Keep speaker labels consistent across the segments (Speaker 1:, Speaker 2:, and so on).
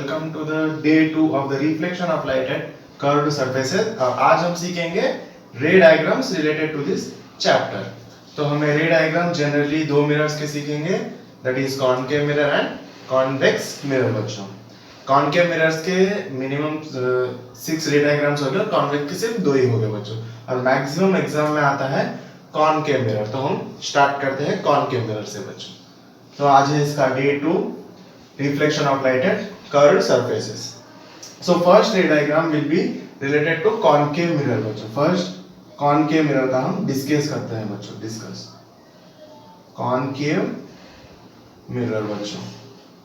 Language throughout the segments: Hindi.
Speaker 1: welcome to the day 2 of the reflection of light at curved surfaces। और आज हम सीखेंगे ray diagrams related to this chapter. तो हमें रे डायग्राम जनरली दो मिरर्स के सीखेंगे, that is concave mirror and convex mirror. बच्चों कॉनकेव मिरर्स के मिनिमम 6 रे डायग्राम्स हो गए, कॉन्वेक्स के सिर्फ 2 ही हो गए बच्चों, और मैक्सिमम एग्जाम में आता है कॉनकेव मिरर। तो हम स्टार्ट करते हैं कॉनकेव मिरर से बच्चों। तो आज है इसका day 2 reflection of light at curved surfaces। So first ray diagram will be related to concave mirror बच्चों। First concave mirror का हम डिस्कस करते हैं बच्चों। डिस्कस concave mirror बच्चों।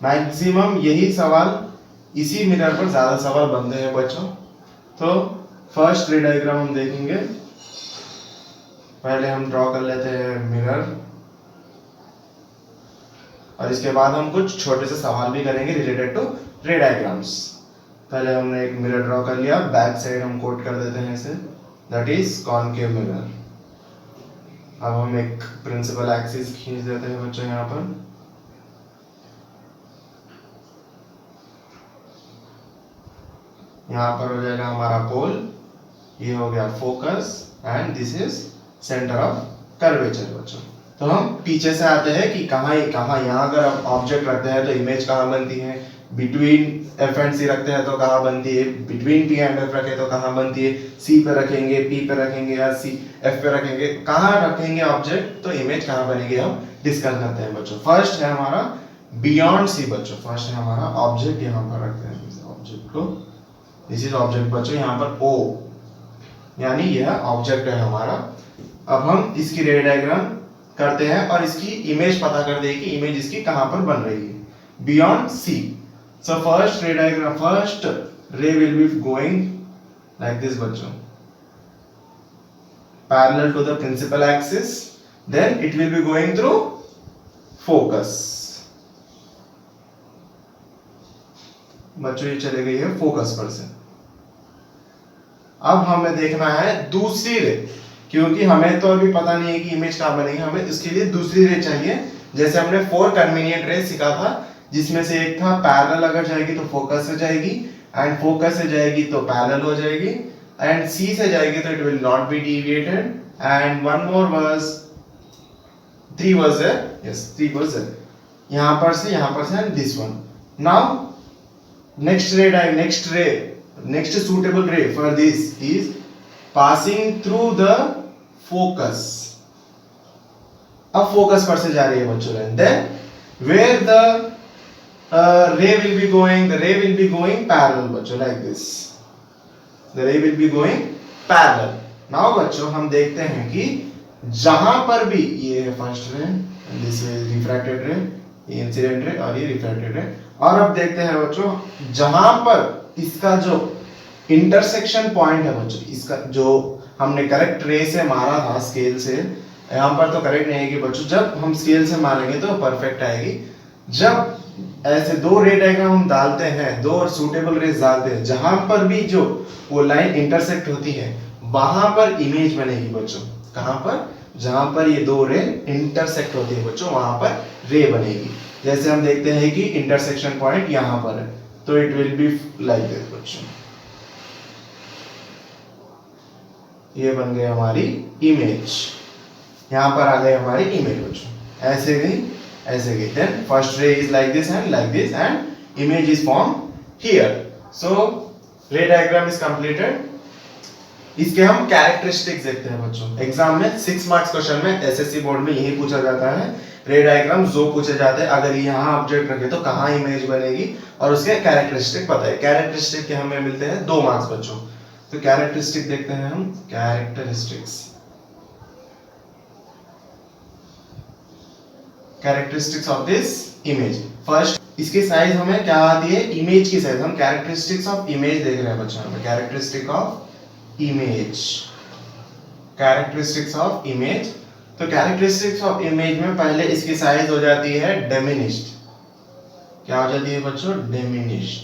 Speaker 1: मैक्सिमम यही सवाल, इसी मिरर पर ज्यादा सवाल बनते हैं बच्चों। तो फर्स्ट रे डायग्राम हम देखेंगे। पहले हम ड्रॉ कर लेते हैं मिरर, और इसके बाद हम कुछ छोटे से सवाल भी करेंगे रिलेटेड टू रे डायग्राम्स। पहले हमने एक मिरर ड्रॉ कर लिया, बैक साइड हम कोट कर देते हैं इसे, दैट इज कॉनकेव मिरर। अब हम एक प्रिंसिपल एक्सिस खींच देते हैं बच्चों। यहाँ पर हो जाएगा हमारा पोल, ये हो गया focus, and this is centre of curvature बच्चों। तो हम पीछे से आते हैं कि कहाँ यहाँ अगर हम ऑब्जेक्ट रखते हैं तो इमेज कहाँ बनती है, बिटवीन एफ एंड सी रखते हैं तो कहाँ बनती है, बिटवीन पी एंड एफ रखे तो कहाँ बनती है, सी पे रखेंगे, पी पे रखेंगे या सी एफ पे रखेंगे, कहाँ रखेंगे ऑब्जेक्ट तो इमेज कहाँ बनेगी, हम डिस्कस करते हैं बच्चों। फर्स्ट है हमारा बियॉन्ड सी बच्चों। फर्स्ट है हमारा ऑब्जेक्ट, यहाँ पर रखते हैं ऑब्जेक्ट को, दिस इज ऑब्जेक्ट बच्चों। यहाँ पर ओ यानी यह ऑब्जेक्ट है हमारा। अब हम इसकी रे डायग्राम करते हैं और इसकी इमेज पता कर दे कि इमेज इसकी कहां पर बन रही है, beyond C. So first ray diagram, first ray will be going like this बच्चों, parallel to the principal axis, then it will be going through focus. बच्चों ये चले गई है फोकस पर से। अब हमें देखना है दूसरी रे, क्योंकि हमें तो अभी पता नहीं है कि इमेज कहाँ बनेगी, हमें इसके लिए दूसरी रे चाहिए। जैसे हमने 4 कन्वीनियंट रे सीखा था, जिसमें से एक था पैरेलल अगर जाएगी तो फोकस से जाएगी, एंड फोकस से जाएगी तो पैरेलल हो जाएगी, एंड सी से जाएगी तो it will not be deviated, and one more was 3 was there, yes 3 was there, यहाँ पर से and this one. Now next suitable ray for this is passing through the focus। अब फोकस पर से जा रही है बच्चों, then where the ray will be going, the ray will be going parallel बच्चों, like this, the ray will be going parallel। now बच्चों हम देखते हैं कि जहां पर भी, ये है फर्स्ट रे, दिस इज रिफ्रैक्टेड रे, ये इंसिडेंट रे और ये रिफ्रैक्टेड रे। और अब देखते हैं बच्चों, जहां पर इसका जो इंटरसेक्शन पॉइंट है बच्चों, इसका जो हमने करेक्ट रे से मारा था स्केल से, यहाँ पर तो करेक्ट नहीं आएगी बच्चों, जब हम स्केल से मारेंगे तो परफेक्ट आएगी। जब ऐसे 2 रे डायग्राम हम डालते हैं, 2 सूटेबल रेज डालते हैं, जहां पर भी जो वो लाइन इंटरसेक्ट होती है वहां पर इमेज बनेगी बच्चों। कहां पर, जहां पर ये 2 रे इंटरसेक्ट होती है बच्चों, वहां पर रे बनेगी। जैसे हम देखते हैं कि इंटरसेक्शन पॉइंट यहाँ पर है, तो it will be like this बच्चों। ये बन गई हमारी इमेज, यहाँ पर आ गई हमारी इमेज बच्चों, ऐसे गई। Then first ray is like this and image is form here. सो रे डायग्राम इज कंप्लीटेड। इसके हम कैरेक्टरिस्टिक्स देखते हैं बच्चों। एग्जाम में 6 मार्क्स क्वेश्चन में, एसएससी बोर्ड में यही पूछा जाता है, रे डायग्राम जो पूछे जाते हैं, अगर यहाँ ऑब्जेक्ट रखे तो कहाँ इमेज बनेगी, और उसके कैरेक्टरिस्टिक पता है। कैरेक्टरिस्टिक के हमें मिलते हैं 2 मार्क्स बच्चों। तो कैरेक्टरिस्टिक देखते हैं हम, characteristics of this image. First इसकी साइज हमें क्या आती है, इमेज की साइज। हम कैरेक्टरिस्टिक्स ऑफ इमेज देख रहे हैं बच्चों, हमें कैरेक्टरिस्टिक ऑफ इमेज। तो कैरेक्टरिस्टिक्स ऑफ इमेज में पहले इसकी साइज हो जाती है डिमिनिश्ड। क्या हो जाती है बच्चों, डिमिनिश्ड।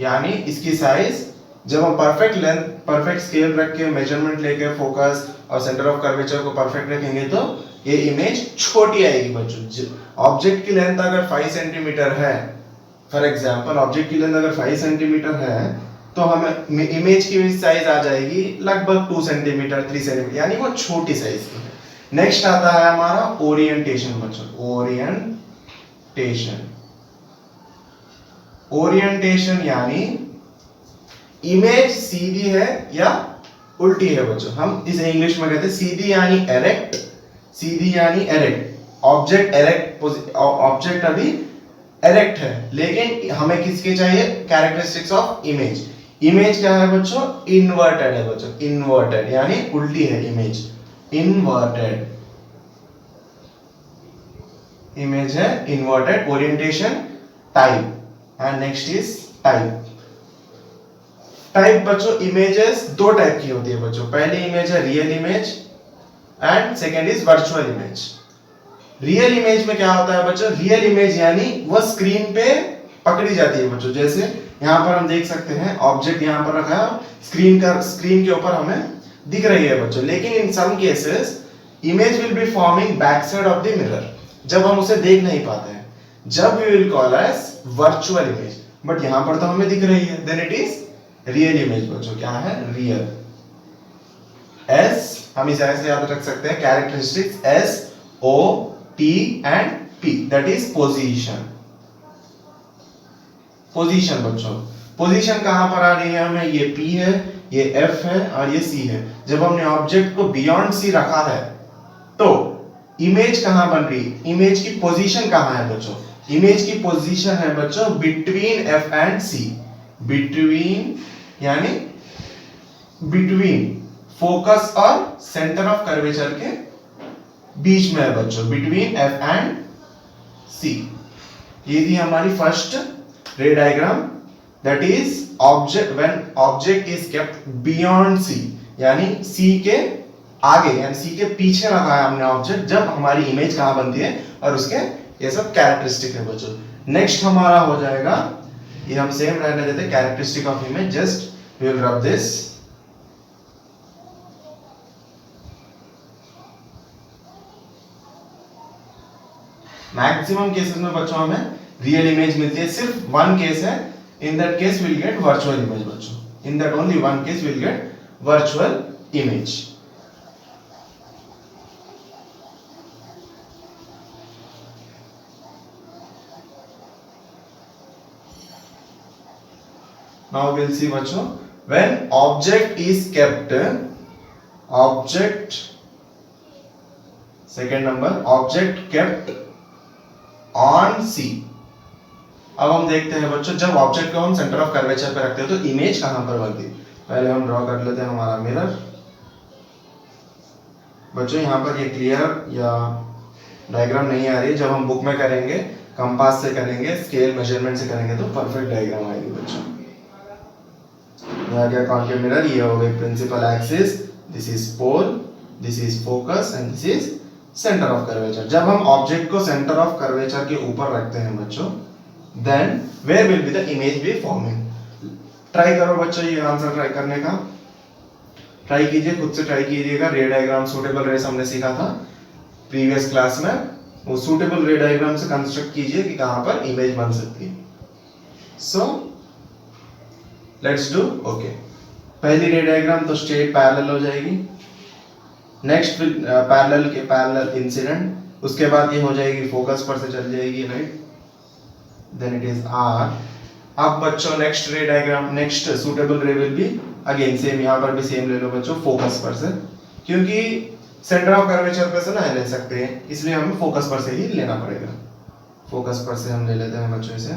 Speaker 1: यानी इसकी साइज जब हम परफेक्ट स्केल रख के, मेजरमेंट लेके, फोकस और सेंटर ऑफ कर्वेचर को परफेक्ट रखेंगे तो ये इमेज छोटी आएगी बच्चों। ऑब्जेक्ट की लेंथ अगर 5 सेंटीमीटर है फॉर एग्जांपल ऑब्जेक्ट की लेंथ अगर 5 सेंटीमीटर है तो हमें इमेज की साइज आ जाएगी लगभग 2 सेंटीमीटर 3 सेंटीमीटर, यानी वो छोटी साइज की है। नेक्स्ट आता है हमारा ओरिएंटेशन बच्चों, ओरिएंटेशन यानी इमेज सीधी है या उल्टी है बच्चों। हम इसे इंग्लिश में कहते हैं सीधी यानी एरेक्ट, सीधी यानी एरेक्ट। ऑब्जेक्ट अभी एरेक्ट है, लेकिन हमें किसके चाहिए, कैरेक्टरिस्टिक्स ऑफ इमेज। इमेज क्या है बच्चों, इन्वर्टेड है बच्चों, इन्वर्टेड यानी उल्टी है इमेज, इन्वर्टेड इमेज है, inverted. Orientation type, and next is type. Type बच्चों, इमेजेस दो टाइप की होती है बच्चों। पहली इमेज है real image and second is virtual image. Real image में क्या होता है बच्चों, रियल इमेज यानी वो स्क्रीन पे पकड़ी जाती है बच्चों। जैसे यहाँ पर हम देख सकते हैं ऑब्जेक्ट यहाँ पर रखा है, स्क्रीन के ऊपर हमें दिख रही है बच्चों। लेकिन in some cases image will be forming back side of the mirror, जब हम उसे देख नहीं पाते हैं, जब we will call as virtual image. But यहाँ पर तो हमें दिख रही है, then it is real image बच्चों। क्या है, रियल। एस हम इसे ऐसे याद रख सकते हैं, characteristics S O T and P, that is position. Position बच्चों, पोजीशन कहां पर आ रही है हमें, ये P है, ये F है और ये C है। जब हमने ऑब्जेक्ट को बियॉन्ड C रखा है तो इमेज कहां बन रही है, इमेज की पोजीशन कहां है बच्चों, इमेज की पोजीशन है बच्चों between F and C। Between यानी बिटवीन फोकस और सेंटर ऑफ कर्वेचर के बीच में है बच्चों, बिटवीन F एंड C। ये थी हमारी first ray diagram, that is object when object is kept beyond C, यानी C के आगे यानी C के पीछे रखा है हमने ऑब्जेक्ट, जब हमारी इमेज कहां बनती है और उसके ये सब कैरेक्टरिस्टिक है बच्चों। नेक्स्ट हमारा हो जाएगा, ये हम सेम रहने देते हैं, characteristic of image. Just we will rub this. Maximum cases में बच्चों हमें रियल इमेज मिलती है, सिर्फ वन केस है, in that case will get virtual image बच्चों, in that only one case will get virtual image. Now we'll see बच्चों, when object is kept, object second number, object kept on C। अब हम देखते हैं बच्चों, जब ऑब्जेक्ट को हम सेंटर ऑफ कर्वेचर पे रखते हैं तो इमेज कहां पर बनती है। पहले हम ड्रॉ कर लेते हैं हमारा मिरर बच्चों। यहाँ पर ये क्लियर या डायग्राम नहीं आ रही है, जब हम बुक में करेंगे, कंपास से करेंगे, स्केल मेजरमेंट से करेंगे तो परफेक्ट डायग्राम आएगी बच्चों। यहाँ क्या कॉन्केव मिरर, ये हो गई principal axis, this is pole, this is focus and this is centre of curvature. जब हम ऑब्जेक्ट को सेंटर ऑफ कर्वेचर के ऊपर रखते हैं बच्चों, then where will be the image be forming. Try करो बच्चों ये आंसर ट्राई करने का, ट्राई कीजिए, खुद से ट्राई कीजिएगा। रे डायग्राम, सूटेबल रेस हमने सीखा था प्रीवियस क्लास में, वो सूटेबल रे डायग्राम से कंस्ट्रक्ट कीजिए कि कहां पर इमेज बन सकती है। So let's do. ओके, पहली रे डायग्राम तो स्ट्रेट पैरेलल हो जाएगी, नेक्स्ट पैरेलल के पैरेलल इंसिडेंट, उसके बाद ये हो जाएगी फोकस पर से चल जाएगी right, then it is R. अब बच्चों next ray diagram, next suitable ray will be again same, यहाँ पर भी सेम ले लो बच्चों, फोकस पर से, क्योंकि सेंटर ऑफ कर्वेचर पर से ना ले सकते हैं, इसलिए हमें फोकस पर से ही लेना पड़ेगा। फोकस पर से हम ले लेते हैं बच्चों इसे।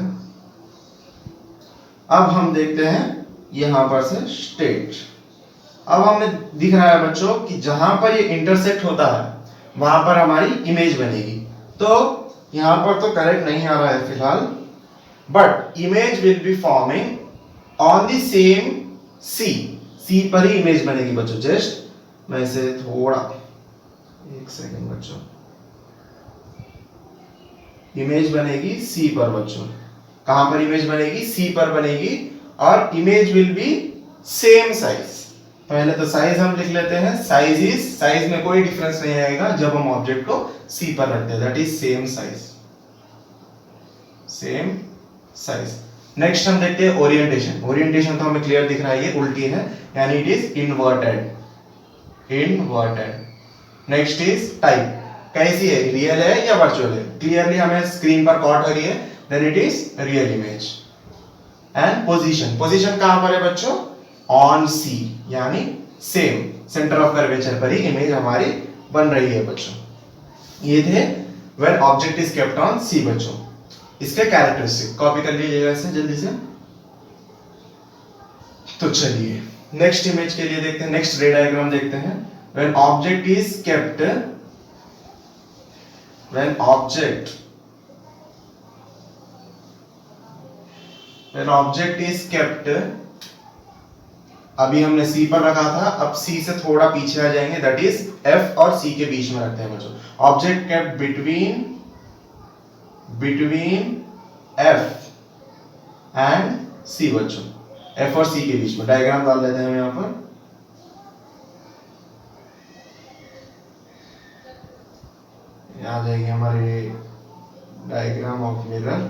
Speaker 1: अब हम देखते हैं यहाँ पर से स्ट्रेट। अब हमें दिख रहा है बच्चों कि जहां पर ये इंटरसेक्ट होता है वहां पर हमारी इमेज बनेगी। तो यहां पर तो करेक्ट नहीं आ रहा है फिलहाल, but image will be forming on the same C पर ही इमेज बनेगी बच्चों। जस्ट मैं इसे थोड़ा एक सेकंड बच्चों, इमेज बनेगी सी पर बच्चों। कहां पर इमेज बनेगी, सी पर बनेगी, और image will B same size. पहले तो साइज हम लिख लेते हैं, साइज में कोई डिफरेंस नहीं आएगा जब हम ऑब्जेक्ट को सी पर रखते हैं, that is same size, same size. Next हम देखते हैं ओरिएंटेशन। ओरिएंटेशन तो हमें क्लियर दिख रहा है, ये उल्टी है यानी it is inverted, inverted. Next is type, कैसी है, रियल है या वर्चुअल है, क्लियरली हमें स्क्रीन पर कॉट हो रही है, then it is real image. And position, position कहां पर है बच्चों, ऑन सी, यानी सेम सेंटर ऑफ कर्वेचर पर ही इमेज हमारी बन रही है बच्चों। ये थे when object is kept on C बच्चों। इसके कैरेक्टरिस्टिक कॉपी कर लीजिएगा इसे जल्दी से। तो चलिए नेक्स्ट इमेज के लिए देखते हैं, नेक्स्ट रे डायग्राम देखते हैं। When object is kept, when object is kept, अभी हमने सी पर रखा था, अब सी से थोड़ा पीछे आ जाएंगे, दैट इज एफ और सी के बीच में रखते हैं बच्चों। Object kept between F and C बच्चों, एफ और सी के बीच में। डायग्राम डाल लेते हैं हम यहां पर। आ जाएगी हमारे डायग्राम ऑफ मिरर,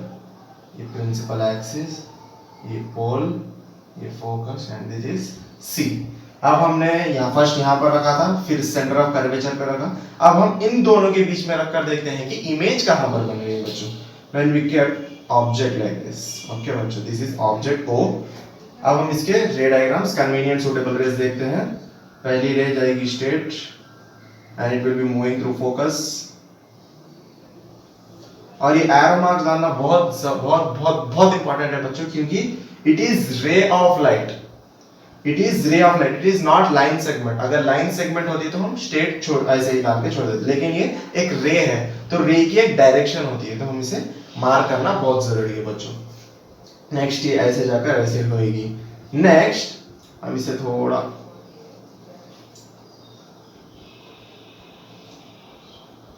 Speaker 1: ये प्रिंसिपल एक्सिस, ये पोल, ये focus and this is C. अब हमने फर्स्ट यहाँ पर रखा था, फिर सेंटर ऑफ कर्वेचर पे रखा। अब हम इन दोनों के बीच में रखकर देखते हैं कि इमेज कहां पर बन रही है बच्चों। When we kept object like this, okay बच्चों, दिस इज ऑब्जेक्ट ओ। अब हम इसके रे डायग्राम्स, कन्वीनियंट सूटेबल रेज देखते हैं। पहली रे जाएगी straight and it will be moving through focus. और ये एरो मार्क डालना बहुत बहुत बहुत बहुत इंपॉर्टेंट है बच्चों, क्योंकि it is ray of light, it is ray of light, it is not line segment. अगर लाइन सेगमेंट होती तो हम स्ट्रेट छोड़ ऐसे ही डाल के छोड़ देते, लेकिन ये एक रे है, तो रे की एक डायरेक्शन होती है, तो हम इसे मार्क करना बहुत जरूरी है बच्चों। नेक्स्ट ये ऐसे जाकर ऐसे होएगी। नेक्स्ट हम इसे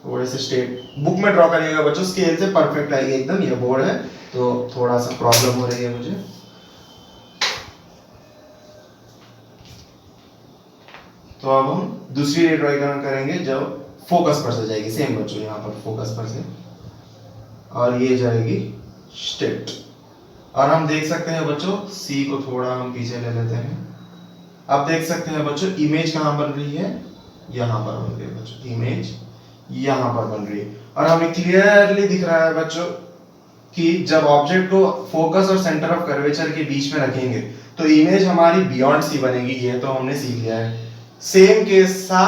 Speaker 1: थोड़े से स्ट्रेट बुक में ड्रॉ करिएगा बच्चों, स्केल से परफेक्ट आएगी एकदम। ये बोर्ड है तो थोड़ा सा प्रॉब्लम हो रही है मुझे। तो अब हम दूसरी रे ड्राइंग करेंगे जब फोकस पर से जाएगी, सेम बच्चों यहाँ पर फोकस पर से, और ये जाएगी स्ट्रेट। और हम देख सकते हैं बच्चों, सी को थोड़ा हम पीछे ले लेते हैं। अब देख सकते हैं बच्चों इमेज कहां बन रही है, यहां पर बन रही है बच्चों, इमेज यहां पर बन रही है। और हमें क्लियरली दिख रहा है बच्चों कि जब ऑब्जेक्ट को फोकस और सेंटर ऑफ कर्वेचर के बीच में रखेंगे तो इमेज हमारी बियॉन्ड सी बनेगी, ये तो हमने सीख लिया है। सेम केस था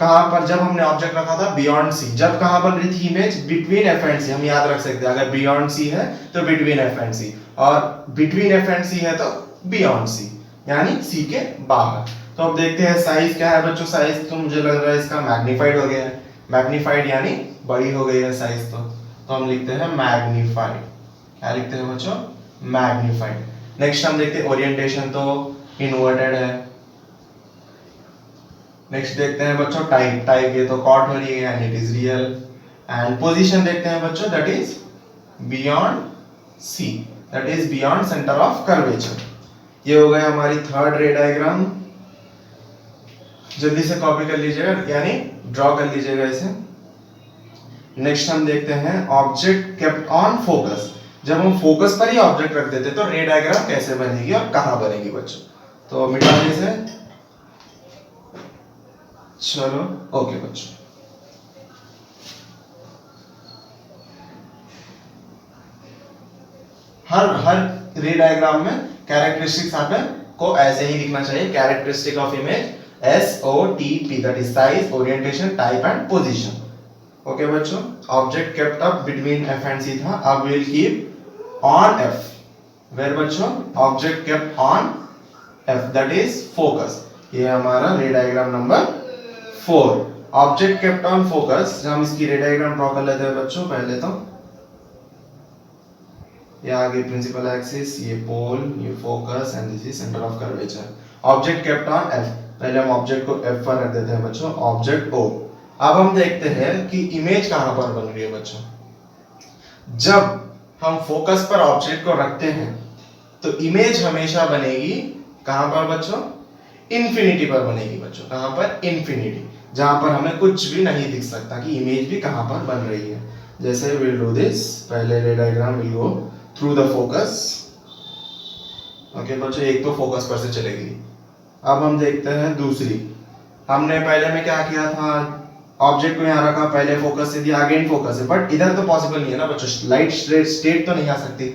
Speaker 1: कहां पर, जब हमने ऑब्जेक्ट रखा था बियॉन्ड सी, जब कहां बन रही थी इमेज, बिटवीन एफ एंड सी। हम याद रख सकते हैं, अगर बियॉन्ड सी है तो बिटवीन एफ एंड सी, और बिटवीन एफ एंड सी है तो बियॉन्ड सी, यानी सी के बाहर। तो अब देखते हैं साइज क्या है बच्चों। साइज तो मुझे लग रहा है इसका मैग्नीफाइड हो गया है, मैग्नीफाइड यानी बड़ी हो गई है साइज। तो हम लिखते हैं मैग्नीफाइड। क्या लिखते हैं बच्चों, मैग्नीफाइड। नेक्स्ट हम देखते हैं ओरिएंटेशन, तो इन्वर्टेड है। नेक्स्ट देखते हैं बच्चों टाइप, टाइप ये तो कॉट हो रही है and it is real. And position देखते हैं बच्चों, that is beyond C, that is beyond centre of curvature. ये हो गया हमारी थर्ड रे डायग्राम। जल्दी से कॉपी कर लीजिएगा, यानी ड्रॉ कर लीजिएगा इसे। नेक्स्ट हम देखते हैं ऑब्जेक्ट केप्ट ऑन फोकस। जब हम फोकस पर ही ऑब्जेक्ट रख देते तो रे डायग्राम कैसे बनेगी और कहां बनेगी बच्चों। तो मिटा दीजिए, चलो ओके बच्चों। हर रे डायग्राम में कैरेक्टरिस्टिक्स आपको ऐसे ही लिखना चाहिए। Characteristic of image SOTP, that is size, orientation, type and position. Okay बच्चों, object kept up between F and C था, अब will keep on F, where बच्चों object kept on F, that is focus. ये हमारा ray diagram number 4। Object kept on focus, हम इसकी रे डायग्राम ड्रॉ कर लेते हैं बच्चों। पहले तो ये आगे प्रिंसिपल एक्सिस, ये पोल, ये focus and this is centre of curvature. Object kept on F, पहले हम ऑब्जेक्ट को F पर रख देते हैं बच्चों, ऑब्जेक्ट O। अब हम देखते हैं कि इमेज कहां पर बन रही है बच्चों। जब हम फोकस पर ऑब्जेक्ट को रखते हैं तो इमेज हमेशा बनेगी कहां पर बच्चों, इंफिनिटी पर बनेगी बच्चों। कहां पर, इंफिनिटी, जहां पर हमें कुछ भी नहीं दिख सकता कि इमेज भी कहां पर बन रही है। जैसे विल डू दिस, पहले रे diagram will go through the focus. Okay बच्चों, एक तो फोकस पर से चलेगी। अब हम देखते हैं दूसरी। हमने पहले में क्या किया था, ऑब्जेक्ट को यहाँ रखा, पहले फोकस से दिया, अगेन फोकस है, बट इधर तो पॉसिबल नहीं है ना बच्चों, लाइट स्टेट तो नहीं आ सकती,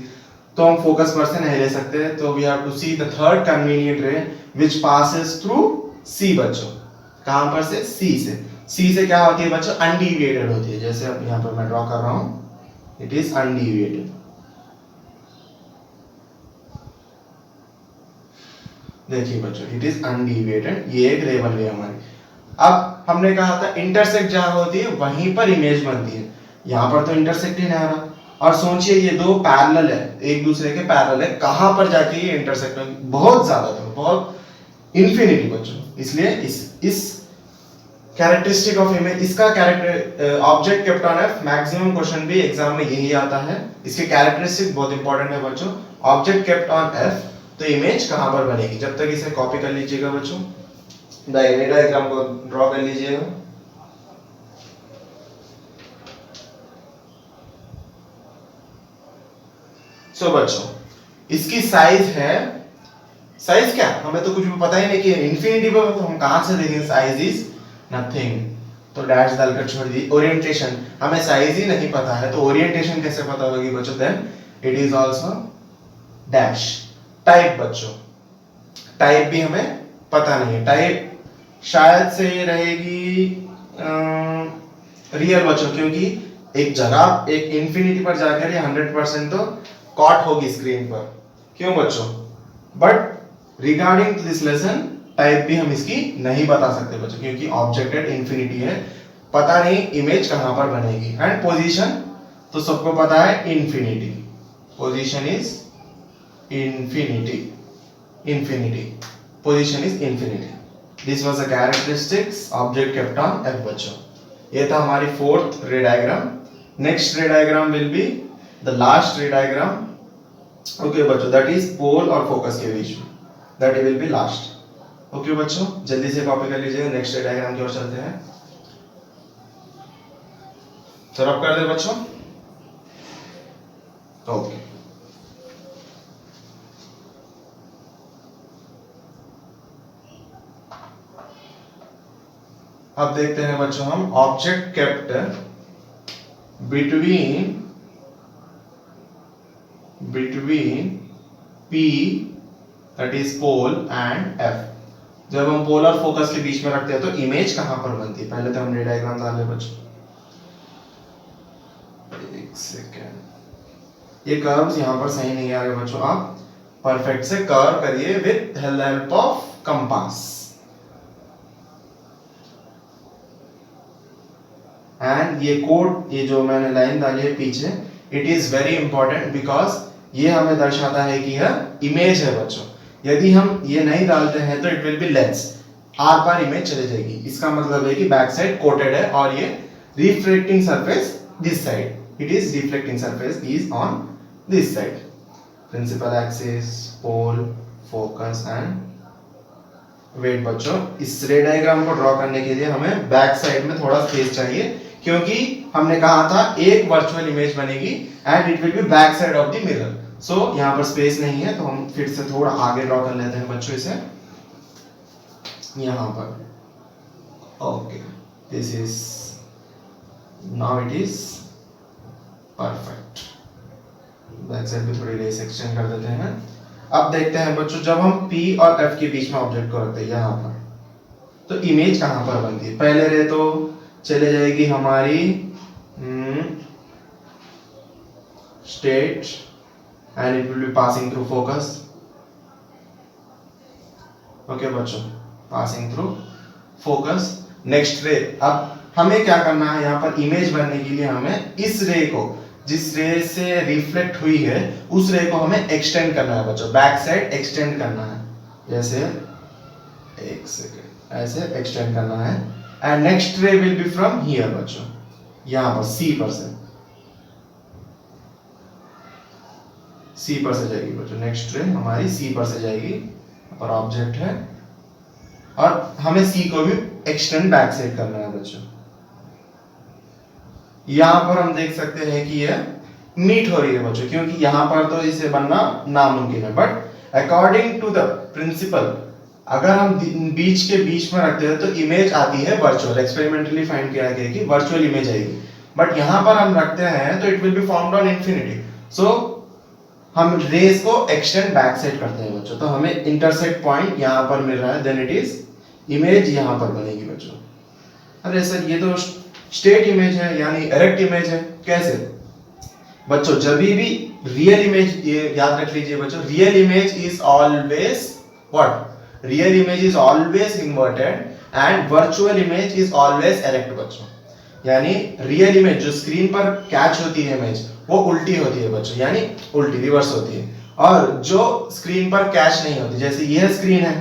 Speaker 1: तो हम फोकस पर से नहीं ले सकते, तो we have to see the third convenient ray which passes through C बच्चों। कहां पर से? सी से। सी से क्या होती है बच्चों? अनडिविएटेड होती है। जैसे अब यहाँ पर मैं ड्रॉ कर रहा हूं, इट इज अनडिविएटेड। देखिए बच्चों, इट इज अनडिविएटेड, ये एक रे बन गई हमारी। अब हमने कहा था इंटरसेक्ट जहां होती है वहीं पर इमेज बनती है, यहां पर तो इंटरसेक्ट ही नहीं आ रहा। और सोचिए ये दो पैरेलल है, एक दूसरे के पैरेलल है, कहां पर जाके ये इंटरसेक्ट होंगे? बहुत ज्यादा दूर, बहुत इन्फिनिटी बच्चों। इसलिए इस कैरेक्टरिस्टिक ऑफ इमेज, इसका character object kept on F, maximum question भी एग्जाम में यही आता है। इसके कैरेक्टरिस्टिक बहुत इंपॉर्टेंट है बच्चों। ऑब्जेक्ट केप्ट ऑन एफ, तो इमेज कहां पर बनेगी? जब तक इसे कॉपी कर लीजिएगा बच्चों, डायग्राम को ड्रॉ कर लीजिएगा। सो बच्चों, इसकी साइज है, साइज क्या, हमें तो कुछ भी पता ही नहीं कि इंफिनिटी पर, तो हम कहां से देखेंगे? साइज इज नथिंग, तो डैश डालकर छोड़ दी। ओरिएंटेशन, हमें साइज ही नहीं पता है, तो ओरिएंटेशन कैसे पता होगी बच्चों? Then it is also dash. Type बच्चों, टाइप भी हमें पता नहीं है, टाइप शायद से ये रहेगी रियल बच्चों, क्योंकि एक जगह, एक इंफिनिटी पर जाकर ये 100% तो कॉट होगी स्क्रीन पर, क्यों बच्चों? But regarding to this lesson, type भी हम इसकी नहीं बता सकते बच्चों, क्योंकि ऑब्जेक्ट एट इंफिनिटी है, पता नहीं इमेज कहां पर बनेगी। एंड पोजीशन तो सबको पता है, infinity, position is infinity, infinity, position is infinity. This was the characteristics object kept on F बच्चों। ये था हमारी फोर्थ रे diagram. Next ray diagram will be the last रे डायग्राम। ओके बच्चों, दैट इज पोल और फोकस के बीच में, that will B last. Okay बच्चों, जल्दी से कॉपी कर लीजिए, नेक्स्ट रे डायग्राम की ओर चलते हैं। सर आप कर दे बच्चों। ओके, अब देखते हैं बच्चों हम object kept between P, that is pole and F। जब हम पोल और फोकस के बीच में रखते हैं तो इमेज कहां पर बनती है? पहले तो हम रे डायग्राम डाल ले बच्चों, एक सेकेंड। ये कर्व्स यहां पर सही नहीं आ रहे बच्चों, आप परफेक्ट से कर्व करिए with help of compass. And ये कोड, ये जो मैंने लाइन डाली है पीछे, it is very important, because ये हमें दर्शाता है कि यह इमेज है बच्चों। यदि हम ये नहीं डालते हैं तो it will be lens, or पार इमेज चले जाएगी। इसका मतलब है कि बैक साइड कोटेड है और ये reflecting surface this side, it is reflecting surface is on this side. Principal axis, pole, focus and wait बच्चों। इस रे डायग्राम को ड्रॉ करने के लिए हमें बैक साइड में थोड़ा स्पेस चाहिए, क्योंकि हमने कहा था एक वर्चुअल इमेज बनेगी and it will be back side of the mirror. So यहां पर स्पेस नहीं है, तो हम फिर से थोड़ा आगे ड्रॉ कर लेते हैं बच्चों इसे, यहां पर। Okay, this is, now it is perfect. Back side पे थोड़ी रेस एक्सटेंड कर देते हैं। अब देखते हैं बच्चों, जब हम P और F के बीच में ऑब्जेक्ट को रखते हैं यहां पर, तो इमेज कहां पर बनती है? पहले रे तो चले जाएगी हमारी state and it will be passing through focus. Okay बच्चों, पासिंग थ्रू फोकस। नेक्स्ट रे, अब हमें क्या करना है, यहाँ पर इमेज बनने के लिए हमें इस रे को, जिस रे से रिफ्लेक्ट हुई है उस रे को हमें एक्सटेंड करना है बच्चों, बैक साइड एक्सटेंड करना है। जैसे एक सेकेंड, ऐसे एक्सटेंड करना है। एंड नेक्स्ट रे विल बी फ्रॉम हियर बच्चों, यहां पर सी पर से, सी पर से जाएगी बच्चों। नेक्स्ट रे हमारी सी पर से जाएगी, और ऑब्जेक्ट है, और हमें सी को भी एक्सटेंड बैक साइड करना है बच्चों। यहां पर हम देख सकते हैं कि यह मीट हो रही है बच्चों, क्योंकि यहाँ पर तो इसे बनना नामुमकिन है, but according to the principal अगर हम बीच के बीच में रखते हैं तो इमेज आती है वर्चुअल, एक्सपेरिमेंटली फाइंड किया गया कि वर्चुअल इमेज आएगी, बट यहाँ पर हम रखते हैं तो it will be formed on infinity, so हम रेस को एक्सटेंड बैक साइड करते हैं बच्चों, तो हमें इंटरसेक्ट पॉइंट यहाँ पर मिल रहा है, देन इट इज इमेज यहाँ पर बनेगी बच्चों। अरे सर ये तो स्टेट इमेज है यानी इरेक्ट इमेज है, कैसे बच्चों? जब भी रियल इमेज, ये याद रख लीजिए बच्चों, real image is always what? Real image is always inverted and virtual image is always erect बच्चों। यानी रियल इमेज जो स्क्रीन पर कैच होती है इमेज वो उल्टी होती है बच्चों, यानी उल्टी रिवर्स होती है, और जो स्क्रीन पर कैच नहीं होती, जैसे यह स्क्रीन है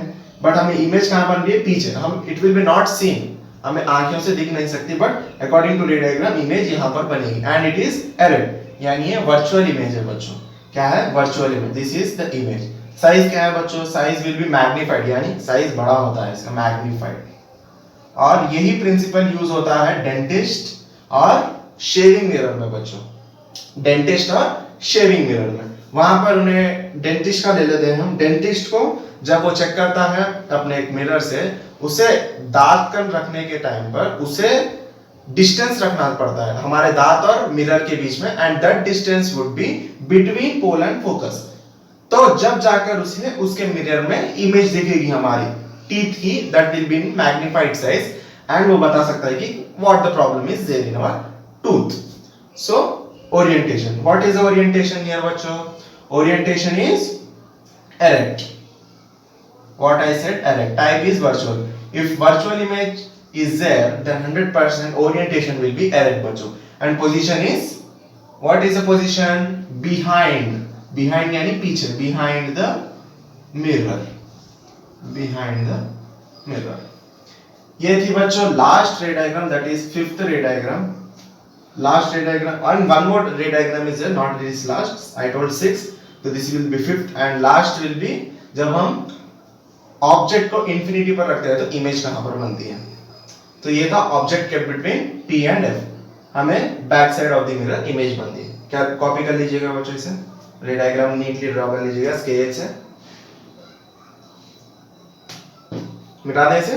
Speaker 1: बट हमें इमेज कहां बन रही है? पीछे, हम it will be not seen, हमें आंखों से दिख नहीं सकती, but according to ray diagram image यहां पर बनेगी एंड इट इज इरेक्ट, यानी ये वर्चुअल इमेज है बच्चों। क्या है? Virtual image, this is the image. Size क्या है बच्चों? साइज विल बी मैग्नीफाइड, यानी साइज बड़ा होता है इसका, मैग्नीफाइड। और यही प्रिंसिपल यूज होता है डेंटिस्ट और शेविंग मिरर में बच्चों, डेंटिस्ट और शेविंग मिरर में। वहां पर उन्हें डेंटिस्ट का ले लेते हैं हम, डेंटिस्ट को जब वो चेक करता है अपने एक मिरर से, उसे दांत कण रखने के टाइम पर उसे डिस्टेंस रखना पड़ता है हमारे दांत और मिरर के बीच में, and that distance would be between pole and focus. तो जब जाकर उसे उसके मिरर में इमेज दिखेगी हमारी टीथ की, that will be in magnified size, and वो बता सकता है कि what the problem is there in our tooth. So orientation, what is the orientation here bachcho? Orientation is erect, what I said, erect. Type is virtual. If virtual image is there, then 100% orientation will be erect bachcho. And position is, what is the position? Behind, behind yani piche, behind the mirror, behind the mirror. ये थी बच्चों लास्ट रे diagram, that is fifth ray diagram. Last ray diagram, and one more ray diagram is there, not this last, I told 6, so this will be fifth, and last will be जब हम ऑब्जेक्ट को इंफिनिटी पर रखते हैं तो इमेज कहां पर बनती है। तो ये था object kept between P and F, हमें back side of the mirror image बनती है। क्या कॉपी कर लीजिएगा बच्चों, इसे रे डायग्राम नीटली ड्रॉ कर लीजिएगा स्केच से, मिटा दें इसे।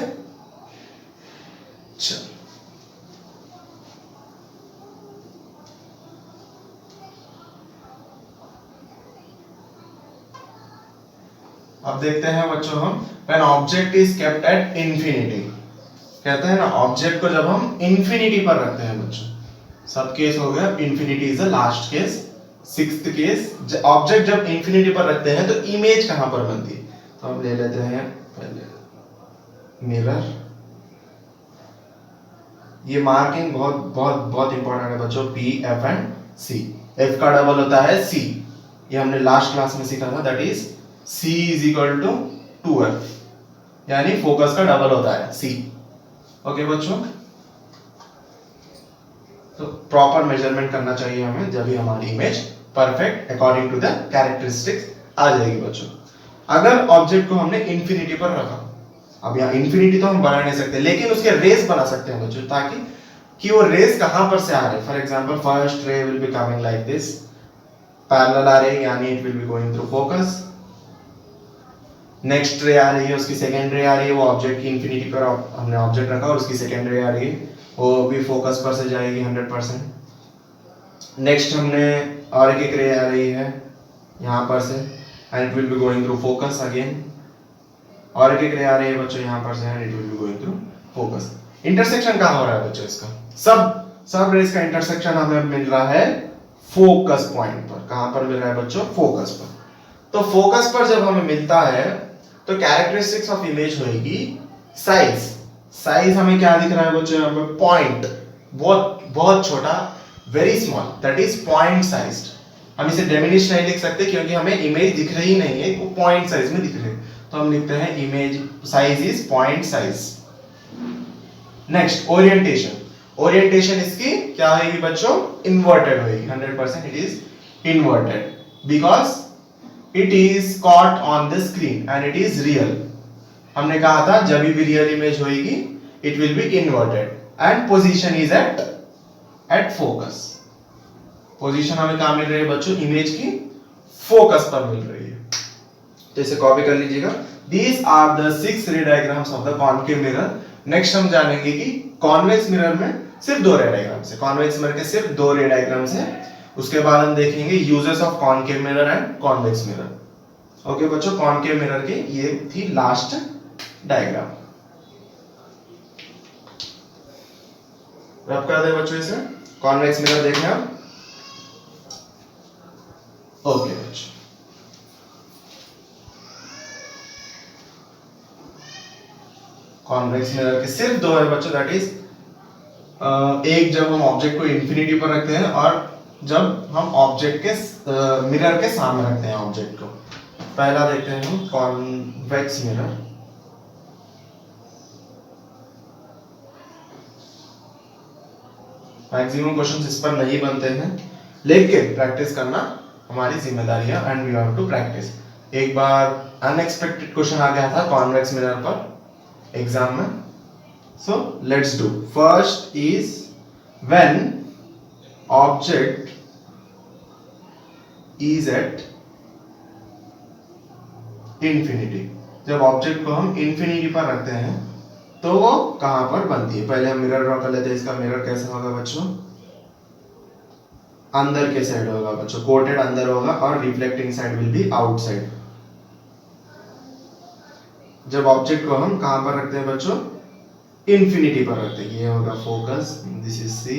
Speaker 1: अच्छा, अब देखते हैं बच्चों हम, when object is kept at infinity, कहते हैं ना ऑब्जेक्ट को जब हम इंफिनिटी पर रखते हैं बच्चों, सब केस हो गया, infinity is the last case, sixth case. Object जब इंफिनिटी पर रखते हैं तो इमेज कहां पर बनती है? तो हम ले लेते हैं पहले मिरर। ये मार्किंग बहुत बहुत बहुत इंपॉर्टेंट है बच्चों, P, F and C। F का डबल होता है C, ये हमने लास्ट क्लास में सीखा था, that is C is equal to 2F, यानी फोकस का डबल होता है C। ओके बच्चों, तो प्रॉपर मेजरमेंट करना चाहिए हमें, जब भी हमारी image perfect according to the characteristics आ जाएगी बच्चों। अगर ऑब्जेक्ट को हमने इंफिनिटी पर रखा, अब यहाँ इंफिनिटी तो हम बना नहीं सकते, लेकिन उसके रेस बना सकते हैं बच्चों, ताकि कि वो रेस कहां पर से आ रहे हैं। For example first ray will be coming like this, parallel आ रही है यानी it will be going through focus. Next ray आ रही है, उसकी सेकेंड रे आ रही है, वो ऑब्जेक्ट की इंफिनिटी पर हमने ऑब्जेक्ट रखा और उसकी सेकेंड रे आ रही है, वो भी फोकस पर से जाएगी 100%। नेक्स्ट हमने और एक रे आ रही है यहाँ पर से, and it will be going through focus again. और एक रे आ रही है बच्चों यहाँ पर से, and it will be going through focus. Intersection कहाँ हो रहा है बच्चों इसका? सब रेस का इंटरसेक्शन हमें मिल रहा है फोकस पॉइंट पर। कहाँ पर मिल रहा है बच्चों? फोकस पर। तो फोकस पर जब हमें मिलता है तो कैरेक्टरिस्टिक्स ऑफ इमेज होगी साइज। साइज हमें क्या दिख रहा है बच्चों यहाँ पे? पॉइंट, बहुत बहुत छोटा, very small, that is point sized. हम इसे डिमिनिश नहीं लिख सकते क्योंकि हमें इमेज दिख रही नहीं है, वो पॉइंट साइज में दिख रही है, तो हम लिखते हैं image size is point size. Next orientation. Orientation इसकी क्या होगी बच्चों? इन्वर्टेड होगी, 100% it is inverted because it is caught on the screen and it is real. हमने कहा था जब भी रियल इमेज होगी it will B inverted and position is at focus. Position हमें कहाँ मिल रही है बच्चों, इमेज की फोकस पर मिल रही है। तो इसे कॉपी कर लीजिएगा। These are the 6 ray diagrams of the concave mirror. Next हम जानेंगे कि कॉन्वेक्स मिरर में सिर्फ 2 रे डायग्राम्स है, कॉन्वेक्स मिरर के सिर्फ 2 रे डायग्राम्स है। उसके बाद हम देखेंगे uses of concave mirror and convex mirror. Okay बच्चों, कॉनकेव मिरर की ये थी लास्ट डायग्राम। रब कर दे बच्चों इसे, कॉन्वेक्स मिरर देखें आप। ओके बच्चों, कॉन्वेक्स मिरर के सिर्फ 2 है बच्चों, दैट इज एक जब हम ऑब्जेक्ट को इंफिनिटी पर रखते हैं और जब हम ऑब्जेक्ट के मिरर के सामने रखते हैं ऑब्जेक्ट को। पहला देखते हैं हम कॉन्वेक्स मिरर। मैक्सिमम क्वेश्चंस इस पर नहीं बनते हैं, लेकिन प्रैक्टिस करना हमारी जिम्मेदारी है and we have to practice. एक बार अनएक्सपेक्टेड क्वेश्चन आ गया था कॉन्वेक्स मिरर पर एग्जाम में। So let's do. First is when object is at infinity. जब ऑब्जेक्ट को हम इंफिनिटी पर रखते हैं तो वो कहां पर बनती है। पहले हम मिरर ड्रॉ कर लेते हैं। इसका मिरर कैसा होगा बच्चों, अंदर के साइड होगा बच्चों, कोटेड अंदर होगा और reflecting side will be outside. जब ऑब्जेक्ट को हम कहां पर रखते हैं बच्चों, इंफिनिटी पर रखते हैं। ये होगा focus, this is C,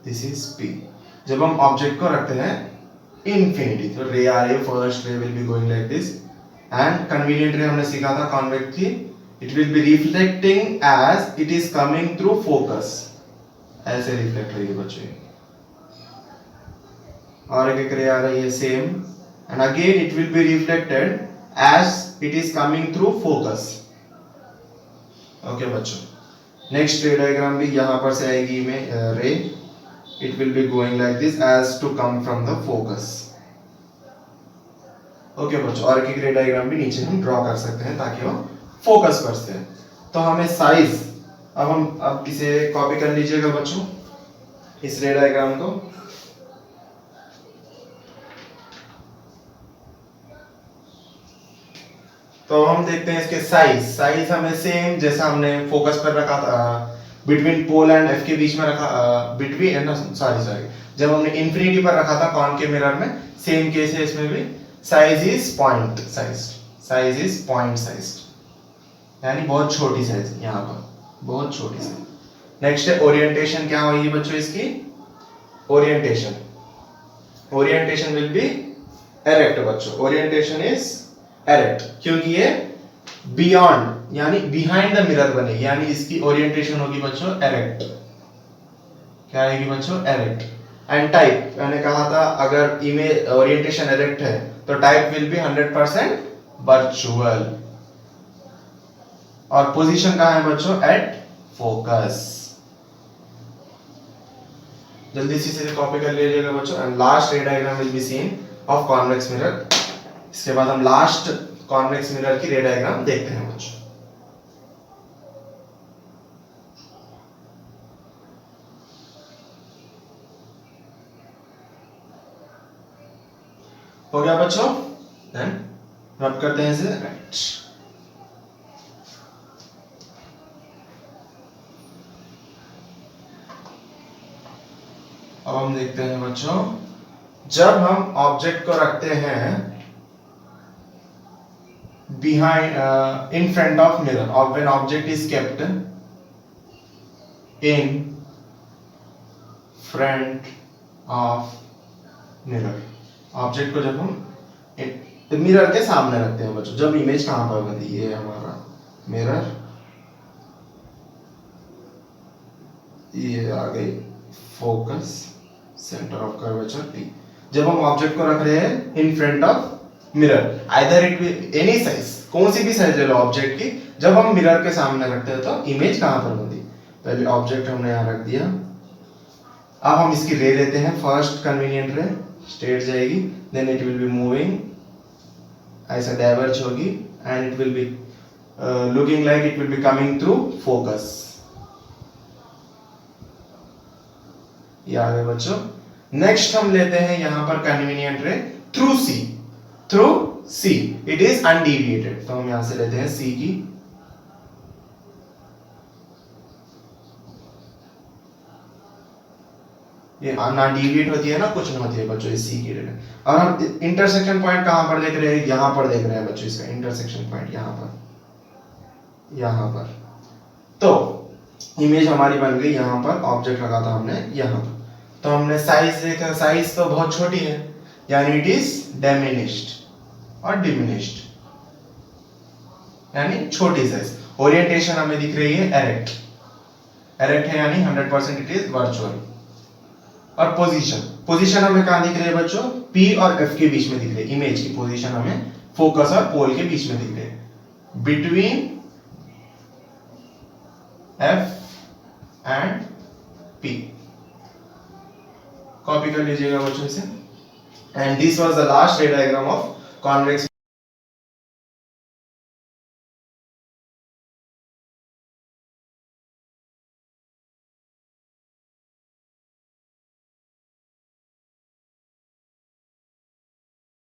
Speaker 1: this is P. जब हम ऑब्जेक्ट को रखते हैं इंफिनिटी तो रे आ रही है, first ray will be going like this and convenient ray हमने सीखा था कॉन्वेक्स की, it will be reflecting as it is coming through focus. ऐसे रिफ्लेक्ट रही है बच्चों। और एक रे आ रही है same and again it will be reflected as it is coming through focus. Okay बच्चों, नेक्स्ट रे डायग्राम भी यहां पर से आएगी में ray, it will be going like this as to come from the focus. Okay बच्चों, और एक रे डायग्राम भी नीचे हम ड्रॉ कर सकते हैं ताकि वो फोकस पर से। तो हमें साइज, अब इसे कॉपी कर लीजिएगा बच्चों इस रे डायग्राम को। तो हम देखते हैं इसके साइज हमें सेम जैसा हमने फोकस पर रखा था, बिटवीन पोल एंड एफ के बीच में रखा, बिटवीन सॉरी जब हमने इंफिनिटी पर रखा था कॉनकेव मिरर में, सेम केस है इसमें भी। साइज इज पॉइंट साइज, यानी बहुत छोटी साइज, यहाँ पर बहुत छोटी साइज। नेक्स्ट है ओरिएंटेशन, क्या होगी बच्चों इसकी, ओरिएंटेशन विल बी एरेक्ट बच्चों। ओरिएंटेशन इज एरेक्ट क्योंकि ये बियॉन्ड यानी बिहाइंड द मिरर बनेगी, यानी इसकी ओरिएंटेशन होगी बच्चों एरेक्ट। क्या आएगी बच्चों, एरेक्ट। एंड टाइप, मैंने कहा था अगर इमेज ओरिएंटेशन एरेक्ट है तो टाइप विल बी 100% वर्चुअल। और पोजीशन कहां है बच्चों, एट फोकस। जल्दी से इसे कॉपी कर लीजिएगा बच्चों। एंड लास्ट रे diagram will be seen of convex mirror. इसके बाद हम लास्ट कॉन्वेक्स मिरर की रे डायग्राम देखते हैं बच्चों। हो गया बच्चों, देन रब करते हैं इसे, राइट। अब हम देखते हैं बच्चों, जब हम ऑब्जेक्ट को रखते हैं behind in front of mirror, or when object is kept in front of mirror, object को जब हम मिरर के सामने रखते हैं बच्चों, जब इमेज कहां पर बनती है, हमारा मिरर, ये आ गई focus, centre of curvature P। जब हम ऑब्जेक्ट को रख रहे हैं in front of mirror, either it will any size, कौन सी भी साइज ले लो ऑब्जेक्ट की, जब हम मिरर के सामने रखते हैं तो इमेज कहां पर बनती है। पहले ऑब्जेक्ट हमने यहां रख दिया, अब हम इसकी रे लेते हैं, फर्स्ट कन्वीनियंट रे स्ट्रेट जाएगी, then it will be moving, ऐसा डाइवर्ज होगी and it will be looking like it will be coming through focus. ये आ गए बच्चों। नेक्स्ट हम लेते हैं यहां पर convenient ray through C, through C it is undeviated, तो हम यहां से लेते हैं सी की, ये ना डिविएट होती है ना कुछ नहीं होती है बच्चों इस सी की रे। और हम इंटरसेक्शन पॉइंट कहां पर देख रहे हैं, यहां पर देख रहे हैं बच्चों इसका इंटरसेक्शन पॉइंट, यहां पर, यहां पर। तो इमेज हमारी बन गई, यहां पर ऑब्जेक्ट रखा था हमने यहां पर, तो हमने साइज देखा, साइज तो बहुत छोटी है, यानी इट इज डिमिनिश्ड और डिमिनिश्ड, यानी छोटी साइज। ओरिएंटेशन हमें दिख रही है एरेक्ट, एरेक्ट है यानी 100% इट इज वर्चुअल। और पोजीशन, पोजीशन हमें कहां दिख रही है बच्चों, P और F के बीच में दिख रही है, इमेज की पोजीशन हमें फोकस और पोल के बीच में दिख रही है, between F and P। Copy कर लीजिएगा बच्चों इसे। And this was the last रे डायग्राम ऑफ कॉन्वेक्स